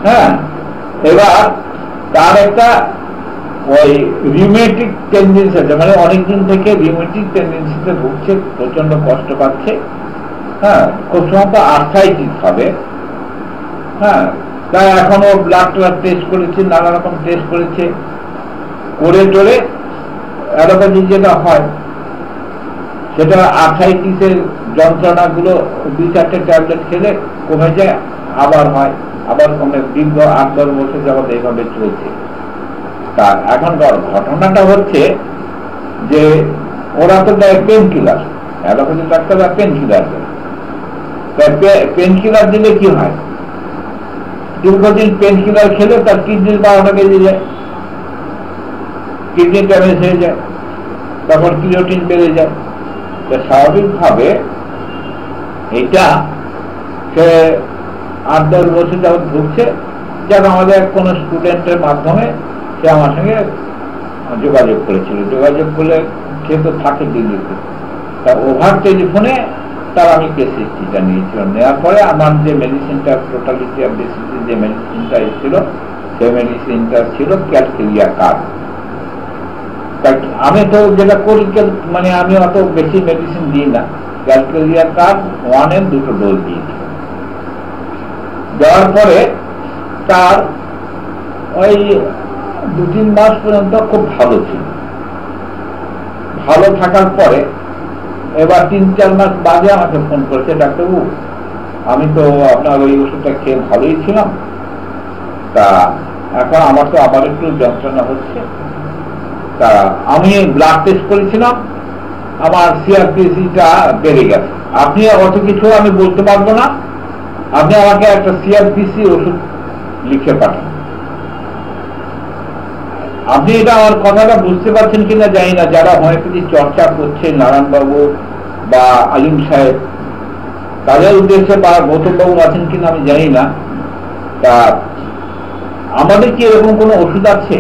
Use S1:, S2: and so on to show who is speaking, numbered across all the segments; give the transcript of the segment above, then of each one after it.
S1: হ্যাঁ, এবার তার একটা ওই রিউমেটিক টেন্ডেন্সি আছে, মানে অনেকদিন থেকে রিউমেটিক টেন্ডেন্সিতে ভুগছে, প্রচন্ড কষ্ট পাচ্ছে। হ্যাঁ, খুব সম্ভবত আর্থ্রাইটিস হবে। হ্যাঁ, তাই এখনো ব্লাড টেস্ট করেছে, নানা রকম টেস্ট করেছে, করে টোরে অ্যালোপ্যাথি যেটা হয় সেটা আর্থ্রাইটিসের যন্ত্রণাগুলো 2-4টে ট্যাবলেট খেলে কমে যায়, আবার হয়, আবার কমে, দীর্ঘ 8-10 বছর যাবত এইভাবে চলছে। তা এখনকার ঘটনাটা হচ্ছে যে ওরা তো দেয় পেন কিলার, অ্যালোপ্যাথি ডাক্তাররা পেন কিলার দেয়। পেন কিলার দিলে কি হয়, দীর্ঘদিন পেন কিলার খেলে তার কিডনির 12টা বেজে যায়, কিডনি ড্যামেজ হয়ে যায়, তখন ক্রিয়েটিন বেড়ে যায়। স্বাভাবিকভাবে এটা সে 8-10 বছর যাবত ভুগছে। যেন আমাদের কোনো স্টুডেন্টের মাধ্যমে সে আমার সঙ্গে যোগাযোগ করেছিল, যোগাযোগ করলে সে তো থাকে দিল্লিতে, তা ওভার টেলিফোনে তার আমি কেস হিস্ট্রিটা নিয়েছিলাম। নেওয়ার পরে আমার যে মেডিসিনটা টোটালিটি অফ ডিসিজে যে মেডিসিনটা এসেছিল সেই মেডিসিনটা ছিল ক্যালকেরিয়া কার্ড। আমি তো যেটা করি, মানে আমি অত বেশি মেডিসিন দিই না, ক্যালকেরিয়া কার্ড 1 এর 2টো ডোজ দিয়েছি। দেওয়ার পরে তার ওই 2-3 মাস পর্যন্ত খুব ভালো ছিল। ভালো থাকার পরে এবার 3-4 মাস বাদে আমাকে ফোন করেছে, ডাক্তারবাবু আমি তো আপনার ওই ওষুধটা খেয়ে ভালোই ছিলাম, তা এখন আমার তো আবার একটু যন্ত্রণা হচ্ছে, তা আমি ব্লাড টেস্ট করেছিলাম, আমার সিআরপিসিটা বেড়ে গেছে। আপনি অত কিছু আমি বলতে পারবো না, আপনি আমাকে একটা সিআরপিসি ওষুধ লিখে পাঠান। আপনি এটা আমার কথাটা বুঝতে পারছেন কিনা জানি না, যারা হোমিওপ্যাথি চর্চা করছে, নারায়ণবাবু বা আলিম সাহেব, তাদের উদ্দেশ্যে বা গৌতমবাবু আছেন কিনা আমি জানি না। তা আমাদের কি এরকম কোনো ওষুধ আছে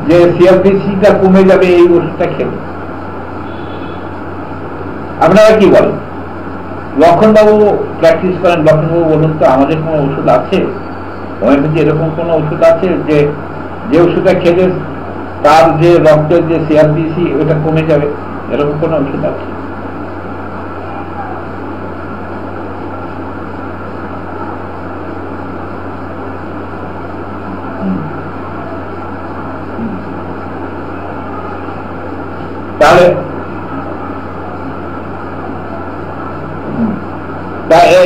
S1: যে সিআরপিসিটা কমে যাবে এই ওষুধটা খেলে? আপনারা কি বলেন? লক্ষণবাবু প্র্যাকটিস করেন, লক্ষণবাবু বলুন তো, আমাদের কোনো ওষুধ আছে হোমিওপ্যাথি, এরকম কোনো ওষুধ আছে যে ওষুধটা খেলে তার যে রক্তের যে সিআরপিসি ওটা কমে যাবে, এরকম কোনো ওষুধ আছে? তাহলে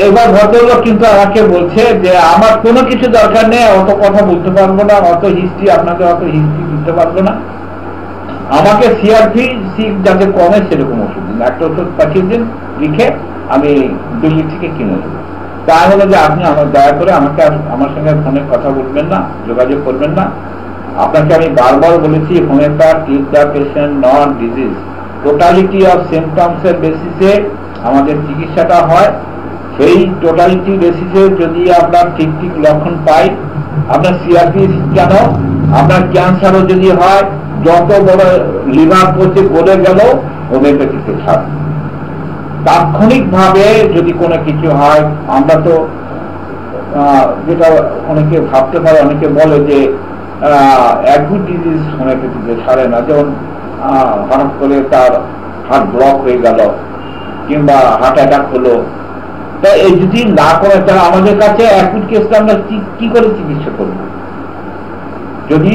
S1: এবার ভদ্রলোক কিন্তু আমাকে বলছে যে আমার কোনো কিছু দরকার নেই, অত কথা বলতে পারবো না, অত হিস্ট্রি আপনাকে অত হিস্ট্রি দিতে পারবো না, আমাকে সিআরপিসি যাতে কমে সেরকম ওষুধ দিন, একটা ওষুধ পাঠিয়ে দিন লিখে, আমি দিল্লি থেকে কিনে দেবো। তাই হলো যে আপনি আমার দয়া করে আমাকে আমার সঙ্গে ফোনে কথা বলবেন না, যোগাযোগ করবেন না। আপনাকে আমি বারবার বলেছি, homeopath is the patient not disease, totality of symptoms এর বেসিসে আমাদের চিকিৎসাটা হয়। সেই টোটালিটি বেসিসে যদি আপনার ঠিক ঠিক লক্ষণ পাই, আপনার সিআরপিসি কেন, আপনার ক্যান্সারও যদি হয়, যত বড় লিভার পচে গলে গেল হোমিওপ্যাথিতে ছাড়। তাৎক্ষণিক ভাবে যদি কোনো কিছু হয়, আমরা তো যেটা অনেকে ভাবতে পারে, অনেকে বলে যে অ্যাকুট ডিজিজ হোমিওপ্যাথিতে ছাড়ে না, যেমন হঠাৎ করে তার হার্ট ব্লক হয়ে গেল কিংবা হার্ট অ্যাটাক হলো, তা এই যদি না করে তাহলে আমাদের কাছে অ্যাকুট কেসটা আমরা কি করে চিকিৎসা করব? যদি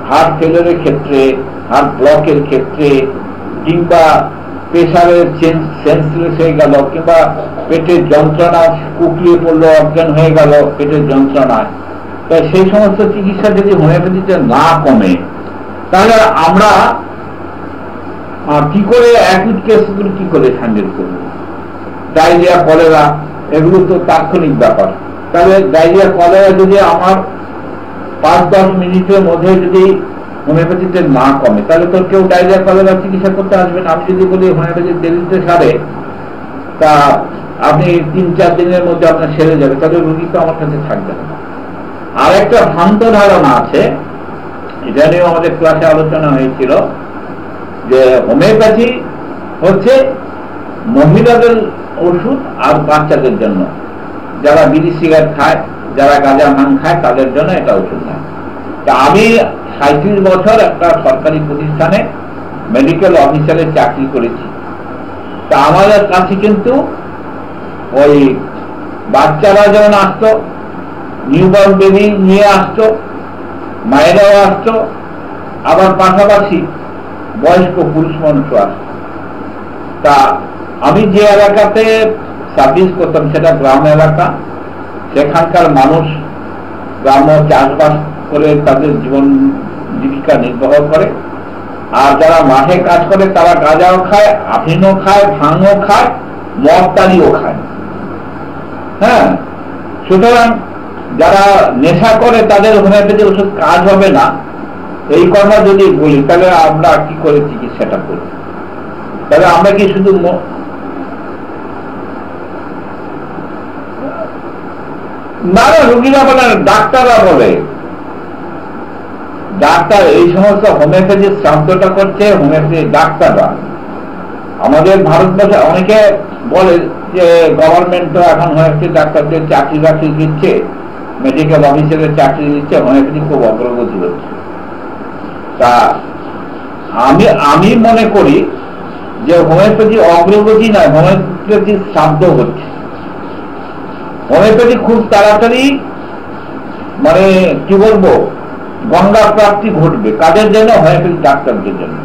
S1: হার্ট ফেলিওরের ক্ষেত্রে, হার্ট ব্লকের ক্ষেত্রে, কিংবা প্রেশারের সেন্সলেস হয়ে গেল, কিংবা পেটের যন্ত্রণা কুকলিয়ে পড়লো, অজ্ঞান হয়ে গেল পেটের যন্ত্রণায়, তাই সেই সমস্ত চিকিৎসা যদি হোমিওপ্যাথিতে না কমে, তাহলে আমরা কি করে অ্যাকুট কেসগুলো কি করে হ্যান্ডেল করব? ডায়রিয়া, কলেরা, এগুলো তো তাৎক্ষণিক ব্যাপার। তাহলে ডায়রিয়া, কলেরা যদি আমার 5-10 মিনিটের মধ্যে যদি হোমিওপ্যাথিতে না কমে, তাহলে তো কেউ ডায়রিয়া, কলেরা চিকিৎসা করতে আসবেন। আমি যদি বলি হোমিওপ্যাথি দেরিতে সারে, তা আপনি 3-4 দিনের মধ্যে আপনার সেরে যাবে, তাহলে রোগী তো আমার কাছে থাকবে না। আর একটা ভ্রান্ত ধারণা আছে, এটা নিয়েও আমাদের ক্লাসে আলোচনা হয়েছিল, যে হোমিওপ্যাথি হচ্ছে মহিলাদের ওষুধ আর বাচ্চাদের জন্য। যারা বিড়ি সিগারেট খায়, যারা গাঁজা ভাঙ খায়, তাদের জন্য এটা ওষুধ নয়। তা আমি 37 বছর একটা সরকারি প্রতিষ্ঠানে মেডিকেল অফিসারের চাকরি করেছি। তা আমাদের কাছে কিন্তু ওই বাচ্চারা যেমন আসতো, নিউবর্ন বেবি নিয়ে আসতো, মায়েরাও আসতো, আবার পাশাপাশি বয়স্ক পুরুষ মানুষও আসতো। তা আমি যে এলাকাতে সার্ভিস করতাম সেটা গ্রাম এলাকা, সেখানকার মানুষ গ্রাম্য চাষবাস করে তাদের জীবন জীবিকা নির্বাহ করে, আর যারা মাঠে কাজ করে তারা গাঁজাও খায়, আফিনও খায়, ভাঙও খায়, মদতালিও খায়। হ্যাঁ, সুতরাং যারা নেশা করে তাদের হোমিওপ্যাথি ওষুধ কাজ হবে না, এই কথা যদি বলি তাহলে আমরা কি করে চিকিৎসাটা করি? তাহলে আমরা কি শুধু না, রোগীরা বলে, ডাক্তাররা বলে, ডাক্তার এই সমস্ত হোমিওপ্যাথি শব্দটা করছে হোমিওপ্যাথি ডাক্তাররা। আমাদের ভারতবর্ষে অনেকে বলে যে গভর্নমেন্ট তো এখন হোমিওপ্যাথি ডাক্তারদের চাকরি বাকরি দিচ্ছে, মেডিকেল অফিসারের চাকরি দিচ্ছে, হোমিওপ্যাথি খুব অগ্রগতি হচ্ছে। তা আমি মনে করি যে হোমিওপ্যাথি অগ্রগতি নয়, হোমিওপ্যাথি শব্দ হচ্ছে। হোমিওপ্যাথি খুব তাড়াতাড়ি মানে কি বলবো গঙ্গা প্রাপ্তি ঘটবে। কাদের জন্য? হোমিওপ্যাথি ডাক্তারদের জন্য।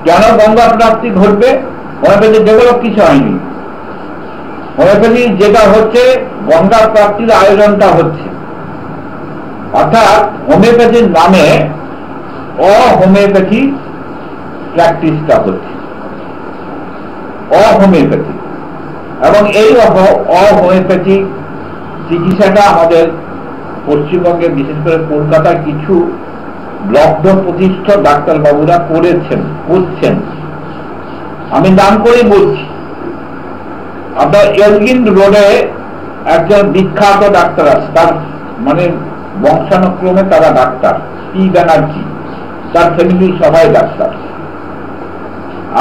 S1: কেন গঙ্গা প্রাপ্তি ঘটবে? হোমিওপ্যাথি ডেভেলপ কিছু হয়নি। হোমিওপ্যাথি যেটা হচ্ছে গঙ্গা প্রাপ্তির আয়োজনটা হচ্ছে, অর্থাৎ হোমিওপ্যাথির নামে অহোমিওপ্যাথি প্র্যাকটিসটা হচ্ছে, অহোমিওপ্যাথি। এবং এই অহোমিওপ্যাথি চিকিৎসাটা আমাদের পশ্চিমবঙ্গে, বিশেষ করে কলকাতায় কিছু লব্ধ প্রতিষ্ঠ ডাক্তারবাবুরা করছেন। আমি নাম করে বলছি, আপনার এলগিন রোডে একজন বিখ্যাত ডাক্তার আছে, তার মানে বংশানুক্রমে তারা ডাক্তার, পি ব্যানার্জি, তার ফ্যামিলি সবাই ডাক্তার।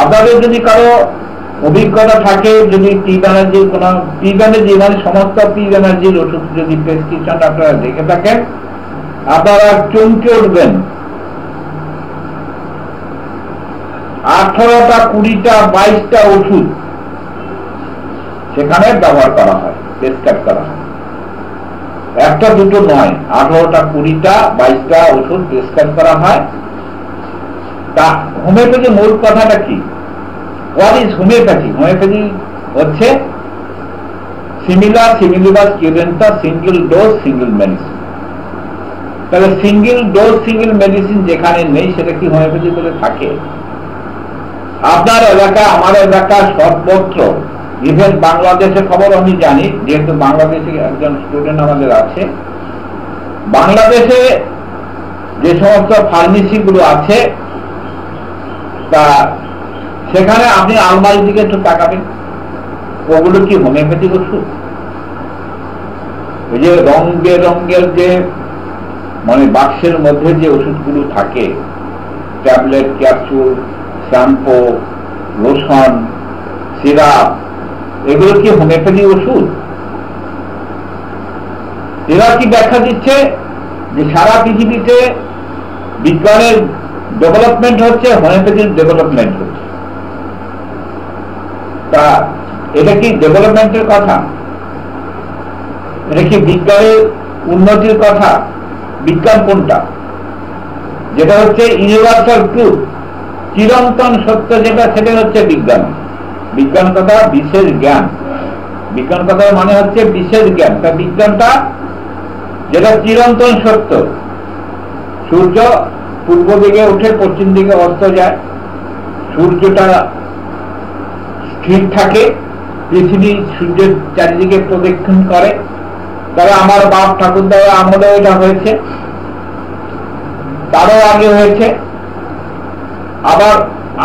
S1: আপনাদের যদি কারো অভিজ্ঞতা থাকে, যদি পি ব্যানার্জি মানে সমস্ত পি ব্যানার্জির ওষুধ যদি প্রেসক্রিপশন আপনারা দেখে থাকেন, আপনারা চমকে উঠবেন। 18টা, 20টা, 22টা ওষুধ সেখানে ব্যবহার করা হয়, প্রেসক্রাইব করা হয়। একটা দুটো নয়, 18টা, 20টা, 22টা ওষুধ প্রেসক্রাইব করা হয়। তা হোমিওপ্যাথির মূল কথাটা কি? What is homeopathy? হোমিওপ্যাথি হচ্ছে সিমিলার, সিমিলিবাস, কিউরেন্টা, সিঙ্গেল ডোজ, সিঙ্গেল মেডিসিন। তাহলে সিঙ্গেল ডোজ, সিঙ্গেল মেডিসিন যেখানে নেই সেটা কি হোমিওপ্যাথি বলে থাকে? আপনার এলাকা, আমার এলাকা, সর্বত্র, ইভেন বাংলাদেশের খবর আমি জানি, যেহেতু বাংলাদেশে একজন স্টুডেন্ট আমাদের আছে। বাংলাদেশে যে সমস্ত ফার্মেসি গুলো আছে, তা সেখানে আপনি আলমারির দিকে একটু তাকাবেন, ওগুলো কি হোমিওপ্যাথিক ওষুধ? ওই যে রং বেরঙের যে মানে বাক্সের মধ্যে যে ওষুধগুলো থাকে, tablet, capsule, shampoo, lotion, syrup, এগুলো কি হোমিওপ্যাথি ওষুধ? এরা কি ব্যাখ্যা দিচ্ছে যে সারা পৃথিবীতে বিজ্ঞানের ডেভেলপমেন্ট হচ্ছে, হোমিওপ্যাথির ডেভেলপমেন্ট হচ্ছে। তা এটা কি ডেভেলপমেন্টের কথা? এটা কি বিজ্ঞানের উন্নতির কথা? বিজ্ঞান কোনটা? যেটা হচ্ছে ইউনিভার্সাল ট্রুথ, চিরন্তন সত্য যেটা, সেটা হচ্ছে বিজ্ঞান। বিজ্ঞান কথা বিশেষ জ্ঞান, বিজ্ঞান কথার মানে হচ্ছে বিশেষ জ্ঞান। তা বিজ্ঞানটা যেটা চিরন্তন সত্য, সূর্য পূর্ব দিকে উঠে পশ্চিম দিকে অস্ত যায়, সূর্যটা স্থির থাকে, পৃথিবী সূর্যের চারিদিকে প্রদক্ষিণ করে। তবে আমার বাপ ঠাকুরদার আমলে এটা হয়েছে, তারও আগে হয়েছে। আবার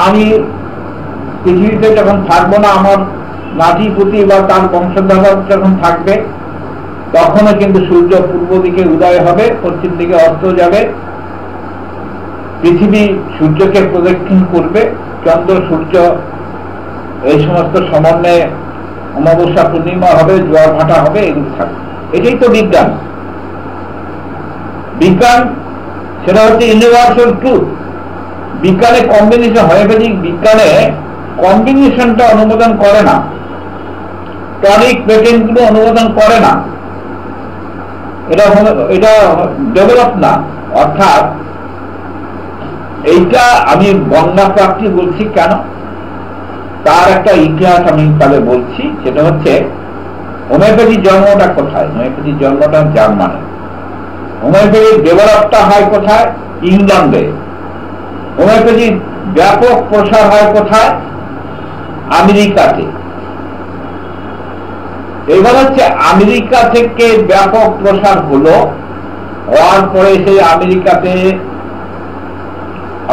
S1: আমি পৃথিবীতে যখন থাকবো না, আমার নাতি পুতি বা তার বংশধর যখন থাকবে, তখনও কিন্তু সূর্য পূর্ব দিকে উদয় হবে, পশ্চিম দিকে অস্ত যাবে, পৃথিবী সূর্যকে প্রদক্ষিণ করবে, চন্দ্র সূর্য এই সমস্ত সমন্বয়ে অমাবস্যা পূর্ণিমা হবে, জোয়ার ভাটা হবে, এগুলো থাকবে। এটাই তো বিজ্ঞান। বিজ্ঞান সেটা হচ্ছে ইউনিভার্সাল ট্রুথ। বিজ্ঞানে কম্বিনেশন, হোমিওপ্যাথিক বিজ্ঞানে কম্বিনেশনটা অনুমোদন করে না, টনিক পেটেন্ট গুলো অনুমোদন করে না, এটা ডেভেলপ না। অর্থাৎ এইটা আমি বন্যা প্রাপ্তি বলছি কেন, তার একটা ইতিহাস আমি তাহলে বলছি। সেটা হচ্ছে হোমিওপ্যাথির জন্মটা কোথায়? হোমিওপ্যাথির জন্মটা জার্মানে। হোমিওপ্যাথির ডেভেলপটা হয় কোথায়? ইংল্যান্ডে। হোমিওপ্যাথির ব্যাপক প্রসার হয় কোথায়? আমেরিকাতে। এবার হচ্ছে আমেরিকা থেকে ব্যাপক প্রসার হওয়ার পরে সেই আমেরিকাতে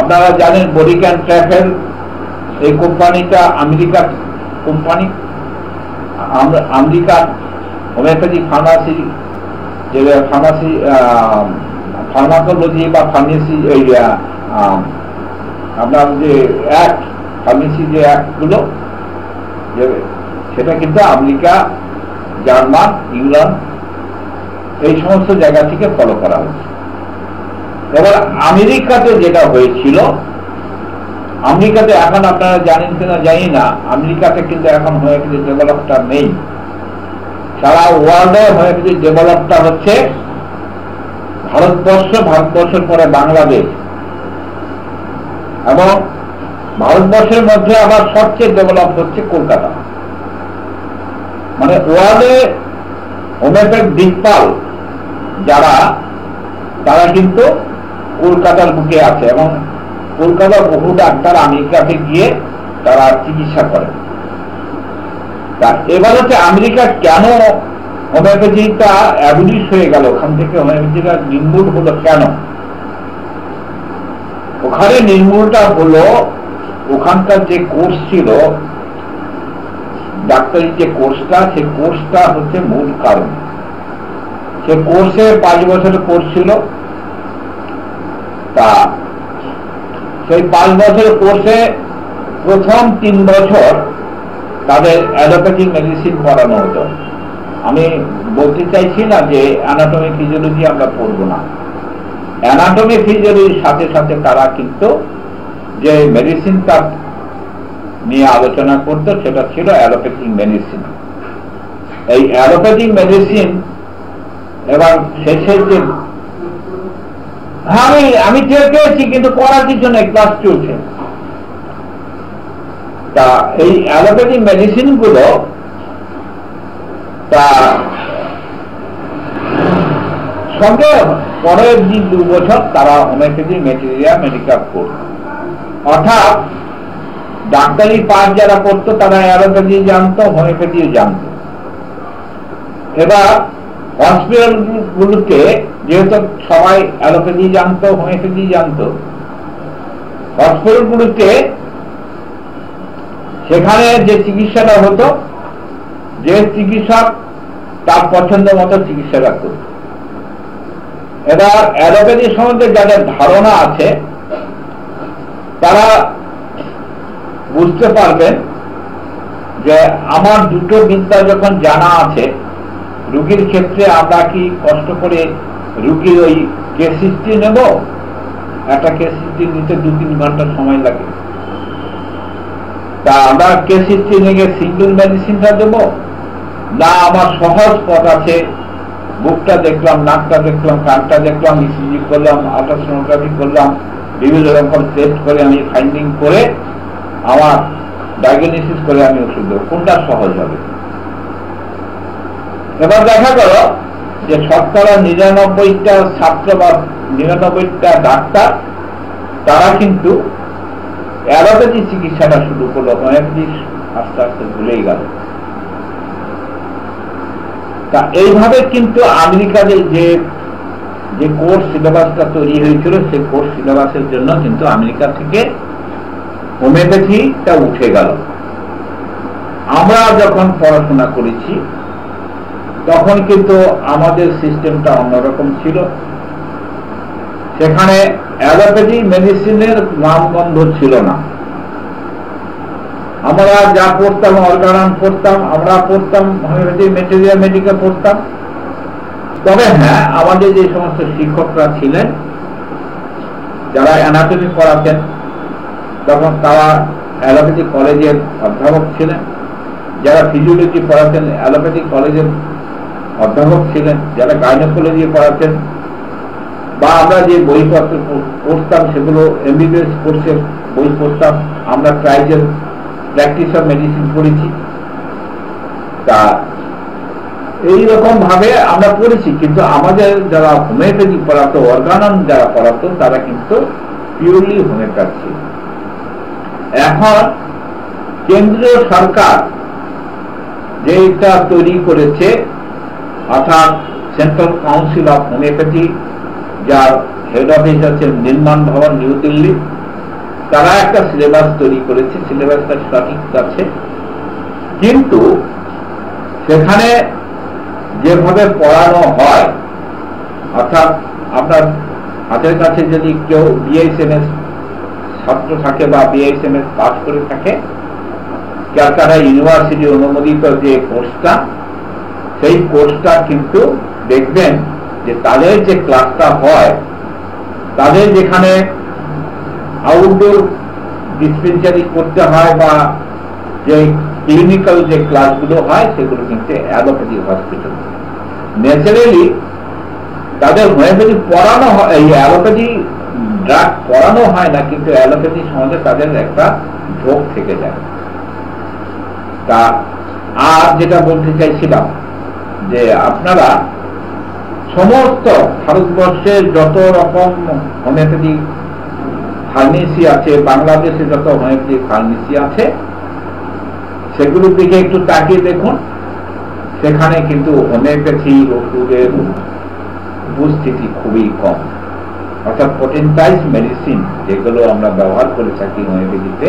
S1: আপনারা জানেন বরিক্যান ট্রাভেল, এই কোম্পানিটা আমেরিকার কোম্পানি। আমেরিকার হোমিওপ্যাথিক ফার্মাসি, যে ফার্মাকোলজি বা ফার্মেসি, এই আপনার যে অ্যাক্ট, ফার্মেসি যে অ্যাক্টগুলো, সেটা কিন্তু আমেরিকা, জার্মান, ইংল্যান্ড এই সমস্ত জায়গা থেকে ফলো করা হচ্ছে। এবার আমেরিকাতে যেটা হয়েছিল, আমেরিকাতে এখন আপনারা জানেন কিনা জানি না, আমেরিকাতে কিন্তু এখন হোমিওপ্যাথি ডেভেলপটা নেই। সারা ওয়ার্ল্ডে হোমিওপ্যাথি ডেভেলপটা হচ্ছে ভারতবর্ষের পরে বাংলাদেশ, এবং ভারতবর্ষের মধ্যে আবার সবচেয়ে ডেভেলপ হচ্ছে কলকাতা। মানে ওয়ার্ল্ডে হোমিওপ্যাথ দিকপাল যারা, তারা কিন্তু কলকাতার বুকে আছে, এবং কলকাতার বহু ডাক্তার আমেরিকাতে গিয়ে তারা চিকিৎসা করে। তা এবার হচ্ছে আমেরিকা কেন হোমিওপ্যাথিটা অ্যাবলিশ হয়ে গেল, ওখান থেকে হোমিওপ্যাথিটা নির্মূল হলো কেন? ওখানে নির্মূলটা হলো, ওখানকার যে কোর্স ছিল, ডাক্তারি যে কোর্সটা, সেই কোর্সটা হচ্ছে মূল কারণ। সে কোর্সে 5 বছরের কোর্স ছিল। তা সেই 5 বছরের কোর্সে প্রথম 3 বছর তাদের অ্যালোপ্যাথিক মেডিসিন পড়ানো হতো। আমি বলতে চাইছি না যে অ্যানাটমি ফিজিওলজি আমরা পড়বো না, অ্যানাটমি ফিজিওলজির সাথে সাথে তারা কিন্তু যে মেডিসিনটা নিয়ে আলোচনা করতো সেটা ছিল অ্যালোপ্যাথিক মেডিসিন। এই অ্যালোপ্যাথিক মেডিসিন এবার শেষের যে, আমি টের পেয়েছি কিন্তু করার কিছু নেই, ক্লাস চলছে। তা এই অ্যালোপ্যাথিক মেডিসিন গুলো তা সঙ্গে পরের 2 বছর তারা হোমিওপ্যাথি মেডিকেল কোর্স, অর্থাৎ ডাক্তারি পাঠ যারা করতো তারা অ্যালোপ্যাথি জানতো, হোমিওপ্যাথিও জানতো। এবার হসপিটাল গুলোতে যেহেতু সবাই অ্যালোপ্যাথি জানতো, হোমিওপ্যাথি জানতো, হসপিটাল গুলোতে সেখানে যে চিকিৎসাটা হতো, যে চিকিৎসক তার পছন্দ মতো চিকিৎসাটা করত। এবার অ্যালোপ্যাথি সম্বন্ধে যাদের ধারণা আছে তারা বুঝতে পারবেন যে আমার দুটো বিদ্যা যখন জানা আছে, রোগীর ক্ষেত্রে আমরা কি কষ্ট করে রোগীর ওই কেস হিস্ট্রি নেব? একটা কেস হিস্ট্রি নিতে 2-3 ঘন্টা সময় লাগে। তা আমরা কেস হিস্ট্রি নিয়ে সিঙ্গেল মেডিসিনটা দেবো, না আমার সহজ পথ আছে, বুকটা দেখলাম, নাকটা দেখলাম, কানটা দেখলাম, ইসিজি করলাম, আল্ট্রাসোনোগ্রাফি করলাম, বিভিন্ন রকম টেস্ট করে আমি ফাইন্ডিং করে আমার ডায়াগনোসিস করে আমি ওষুধ দেবো, কোনটা সহজ হবে? এবার দেখা গেল যে 99টা ছাত্র বা 99টা ডাক্তার তারা কিন্তু অ্যালোপ্যাথি চিকিৎসাটা শুরু করলো, হোমিওপ্যাথি আস্তে আস্তে ভুলেই গেল। তা এইভাবে কিন্তু আমেরিকাতে যে কোর্স সিলেবাসটা তৈরি হয়েছিল, সেই কোর্স সিলেবাসের জন্য কিন্তু আমেরিকা থেকে হোমিওপ্যাথিটা উঠে গেল। আমরা যখন পড়াশোনা করেছি তখন কিন্তু আমাদের সিস্টেমটা অন্যরকম ছিল। সেখানে অ্যালোপ্যাথি মেডিসিনের নামগন্ধ ছিল না। আমরা যা পড়তাম অর্গানান পড়তাম, আমরা পড়তাম হোমিওপ্যাথি ম্যাটেরিয়াল মেডিকেল পড়তাম। তবে হ্যাঁ, আমাদের যে সমস্ত শিক্ষকরা ছিলেন যারা অ্যানাটমি পড়াতেন, তখন তারা অ্যালোপ্যাথিক কলেজের অধ্যাপক ছিলেন। যারা ফিজিওলজি পড়াতেন অ্যালোপ্যাথিক কলেজের অধ্যাপক ছিলেন। যারা গাইনোকোলজি পড়াতেন বা আমরা যে বইপত্র পড়তাম সেগুলো এমবিবিএস কোর্সের বই পড়তাম। আমরা ট্রাইজেল প্র্যাকটিস অফ মেডিসিন পড়েছি। তা এইরকম ভাবে আমরা পড়েছি, কিন্তু আমাদের যারা হোমিওপ্যাথি পড়াতো, অর্গানন যারা পড়াতো, তারা কিন্তু পিওরলি হোমিওপ্যাথ ছিল। এখন কেন্দ্রীয় সরকার যেটা তৈরি করেছে, অর্থাৎ সেন্ট্রাল কাউন্সিল অফ হোমিওপ্যাথি, যার হেড অফিস আছে নির্মাণ ভবন, নিউ দিল্লি, তারা একটা সিলেবাস তৈরি করেছে। সিলেবাসটা সঠিক আছে, কিন্তু সেখানে যেভাবে পড়ানো হয়, অর্থাৎ আপনার হাতের কাছে যদি কেউ বিএসএমএস ছাত্র থাকে বা বিএসএমএস পাস করে থাকে, ক্যালকাটা ইউনিভার্সিটি অনুমোদিত যে কোর্সটা, সেই কোর্সটা কিন্তু দেখবেন যে তাদের যে ক্লাসটা হয়, তাদের যেখানে আউটডোর ডিসপেন্সারি করতে হয় বা যে ক্লিনিক্যাল যে ক্লাসগুলো হয়, সেগুলো কিন্তু অ্যালোপ্যাথি হসপিটাল। ন্যাচারালি তাদের হোমিওপ্যাথি পড়ানো হয়, এই অ্যালোপ্যাথি ড্রাগ পড়ানো হয় না, কিন্তু অ্যালোপ্যাথি সমাজে তাদের একটা ঝোঁক থেকে যায়। তা আর যেটা বলতে চাইছিলাম যে আপনারা সমস্ত ভারতবর্ষের যত রকম হোমিওপ্যাথি ফার্মেসি আছে, বাংলাদেশে যত হোমিওপ্যাথি ফার্মেসি আছে, সেগুলোর দিকে একটু তাকিয়ে দেখুন। সেখানে কিন্তু হোমিওপ্যাথি ওষুধের উপস্থিতি খুবই কম। অর্থাৎ পটেন্টাইজ মেডিসিন যেগুলো আমরা ব্যবহার করে থাকি হোমিওপ্যাথিতে,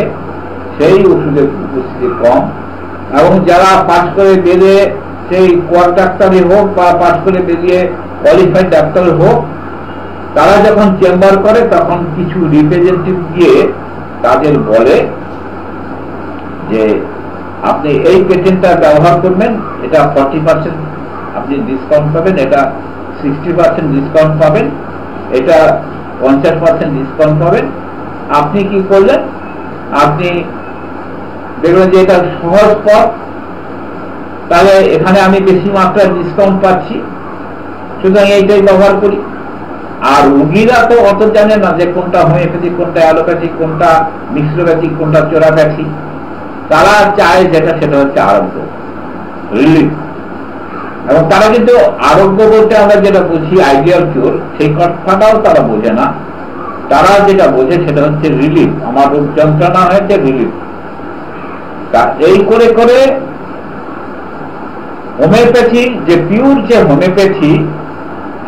S1: সেই ওষুধের উপস্থিতি কম। এবং যারা পাশ করে বেরিয়ে, সেই কোয়ার ডাক্তারই হোক বা পাশ করে বেরিয়ে কোয়ালিফাইড ডাক্তার হোক, তারা যখন চেম্বার করে তখন কিছু রিপ্রেজেন্টেটিভ গিয়ে তাদের বলে যে আপনি এই পেটেন্টটা ব্যবহার করবেন, এটা 40% আপনি ডিসকাউন্ট পাবেন, এটা 60% ডিসকাউন্ট পাবেন, এটা 50% ডিসকাউন্ট পাবেন। আপনি কি করলেন? আপনি দেখলেন যে এটা সহজ পথ, তাহলে এখানে আমি বেশি মাত্রায় ডিসকাউন্ট পাচ্ছি, সুতরাং এইটাই ব্যবহার করি। আর রোগীরা তো অত জানে না যে কোনটা হোমিওপ্যাথি, কোনটা অ্যালোপ্যাথি, কোনটা মিশ্রপ্যাথি, কোনটা চোরাপ্যাথি। তারা চায় যেটা, সেটা হচ্ছে আরোগ্য, রিলিফ। এবং তারা কিন্তু আরোগ্য বলতে আমরা যেটা বুঝি আইডিয়াল কিওর, সেই কথাটাও তারা বোঝে না। তারা যেটা বোঝে সেটা হচ্ছে রিলিফ, আমার রোগ যন্ত্রণা হয়েছে, রিলিফ। তা এই করে করে হোমিওপ্যাথি যে পিওর যে হোমিওপ্যাথি,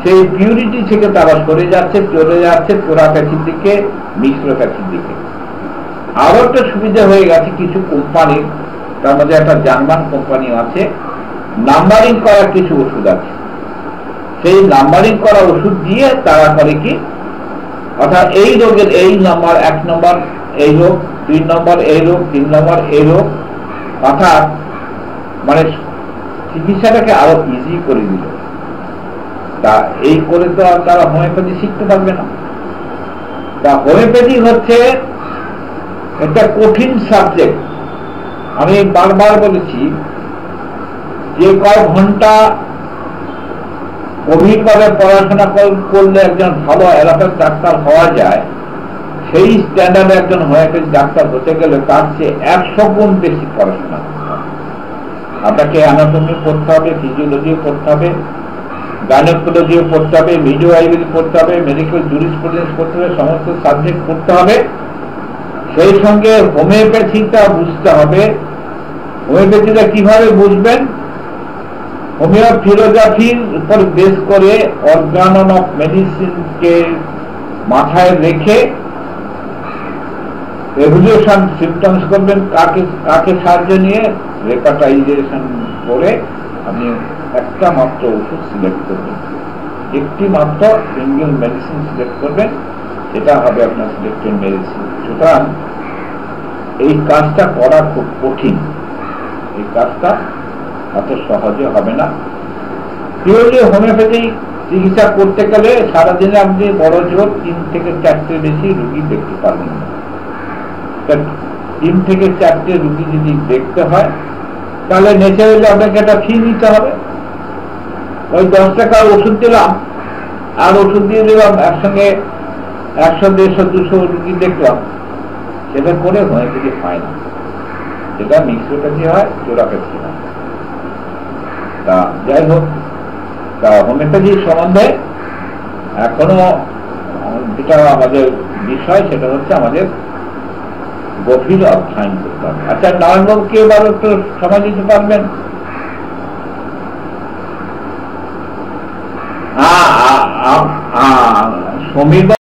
S1: সেই পিউরিটি থেকে তারা সরে যাচ্ছে, চলে যাচ্ছে চোরাপ্যাথির দিকে, মিশ্রপ্যাথির দিকে। আরো একটা সুবিধা হয়ে গেছে কিছু কোম্পানির, তার মধ্যে একটা জার্মান কোম্পানি আছে, নাম্বারিং করা কিছু ওষুধ আছে। সেই নাম্বারিং করা ওষুধ দিয়ে তারা করে কি, অর্থাৎ এই রোগের এই নাম্বার, 1 নম্বর এই রোগ, 2 নম্বর এই রোগ, 3 নম্বর এই রোগ, অর্থাৎ মানে চিকিৎসাটাকে আরো ইজি করে দিল। তা এই করে তো আর তারা হোমিওপ্যাথি শিখতে পারবে না। তা হোমিওপ্যাথি হচ্ছে একটা কঠিন সাবজেক্ট। আমি বারবার বলেছি যে কয়েক ঘন্টা গভীরভাবে পড়াশোনা করলে একজন ভালো অ্যালোপ্যাথ ডাক্তার হওয়া যায়, সেই স্ট্যান্ডার্ডে একজন হোমিওপ্যাথি ডাক্তার হতে গেলে তার চেয়ে 100 গুণ বেশি পড়াশোনা করতে হবে। আপনাকে অ্যানাটমি পড়তে হবে, ফিজিওলজি পড়তে হবে, গাইনোকোলজি পড়তে হবে, মিডওয়াইফারি পড়তে হবে, মেডিকেল জুরিসপ্রুডেন্স পড়তে হবে, সমস্ত সাবজেক্ট পড়তে হবে। সেই সঙ্গে হোমিওপ্যাথিটা বুঝতে হবে। হোমিওপ্যাথিটা কিভাবে বুঝবেন? হোমিও ফিলোসফির উপর বেস করে অর্গানন অফ মেডিসিনকে মাথায় রেখে এভলিউশন সিমটমস করবেন, কাকে সাহায্য নিয়ে রেপাটাইজেশন করে আপনি একটা মাত্র ওষুধ সিলেক্ট করবেন, একটি মাত্র সিঙ্গেল মেডিসিন সিলেক্ট করবেন, সেটা হবে আপনার সিলেক্টেড মেডিসিন। সুতরাং এই কাজটা করা খুব কঠিন, এই কাজটা অত সহজে হবে না। পিওরলি হোমিওপ্যাথি চিকিৎসা করতে গেলে সারাদিনে আপনি বড় জোর 3 থেকে 4টে বেশি রুগী দেখতে পারবেন না। 3 থেকে 4টে রুগী যদি দেখতে হয় তাহলে ন্যাচারালি আপনাকে একটা ফি নিতে হবে। ওই 10 টাকার ওষুধ দিলাম আর ওষুধ দিয়ে দিলাম, একসঙ্গে 100, 150, 200 রুগী দেখলাম, সেটা করে হোমিওপ্যাথি হয় না, সেটা মিক্সোপ্যাথি হয়, জোড়াপ্যাথি হয়। তা যাই হোক, তা হোমিওপ্যাথি সম্বন্ধে এখনো যেটা আমাদের বিষয় সেটা হচ্ছে আমাদের গভীর অধ্যয়ন করতে হবে। আচ্ছা, নারায়ণবাবুকে এবার একটু সময় দিতে পারবেন? সমীর